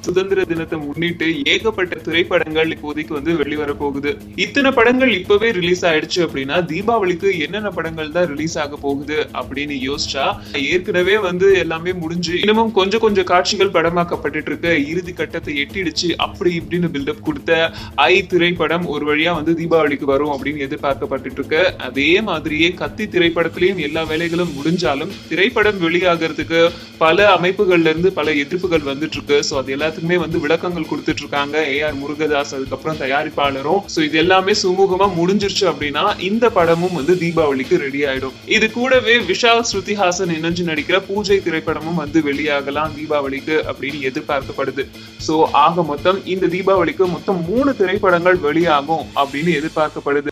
சுதந்திர தினத்தை முன்னிட்டு ஏகப்பட்ட திரைப்படங்கள் இப்போதைக்கு வந்து வெளிவர போகுது. இத்தனை படங்கள் இப்பவே ரிலீஸ் ஆயிடுச்சு அப்படின்னா தீபாவளிக்கு என்னென்ன படங்கள் தான் ரிலீஸ் ஆக போகுது அப்படின்னு யோசிச்சா ஏற்கனவே வந்து எல்லாமே முடிஞ்சு இன்னமும் கொஞ்சம் கொஞ்சம் காட்சிகள் படமாக்கப்பட்டு இருக்க, இறுதி கட்டத்தை எட்டிடுச்சு அப்படி இப்படின்னு பில்டப் கொடுத்த திரைப்படம் ஒரு வழியா வந்து தீபாவளிக்கு வரும் அப்படின்னு எதிர்பார்க்கப்பட்டு இருக்கு. அதே மாதிரியே கத்தி திரைப்படத்திலையும் எல்லா வேலைகளும் முடிஞ்சாலும் திரைப்படம் வெளியாகிறதுக்கு பல அமைப்புகள்ல இருந்து பல எதிர்ப்புகள் வந்துட்டு இருக்கு. சோ அது எல்லாத்துக்குமே வந்து விளக்கங்கள் கொடுத்துட்டு இருக்காங்க ஏஆர் முருகதாஸ், அதுக்கப்புறம் தயாரிப்பாளரும். சோ இது எல்லாமே சுமூகமா முடிஞ்சிருச்சு அப்படின்னா இந்த படமும் வந்து தீபாவளிக்கு ரெடி ஆயிடும். இது கூடவே விஷால் ஸ்ருதிஹாசன் இணைஞ்சு நடிக்கிற பூஜை திரைப்படமும் வந்து வெளியாகலாம் தீபாவளிக்கு அப்படின்னு எதிர்பார்க்கப்படுது. சோ ஆக மொத்தம் இந்த தீபாவளிக்கு மொத்தம் 3 திரைப்படங்கள் வெளியாகும் அப்படின்னு எதிர்பார்க்கப்படுது.